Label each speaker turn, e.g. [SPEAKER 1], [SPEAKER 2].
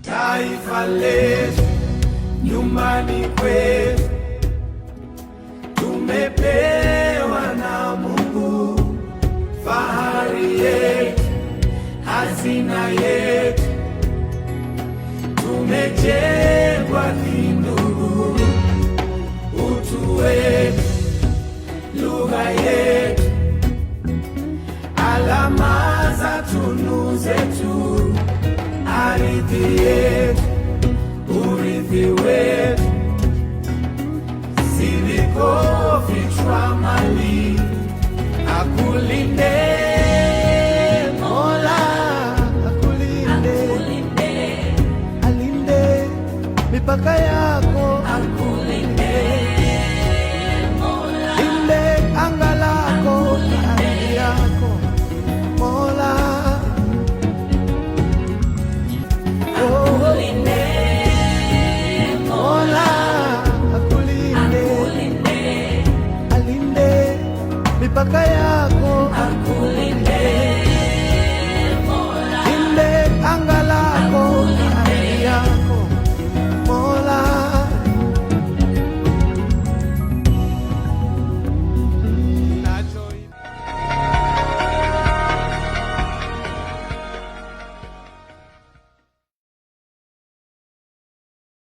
[SPEAKER 1] taifa letu, nyumbani kwetu, tumepewa na Mungu, fahari yetu, hazina yetu, tumejengwa kindugu, utu wetu, lugha yetu, alama za tunu zetu, ardhi yetu, urithi wetu, vilivyofichwa mali. Akulinde Mola, akulinde, alinde mipaka yako, akulinde Mola, linde anga lako na ardhi yako Mola. Akulinde Mola, akulinde, alinde mipaka yako, akulinde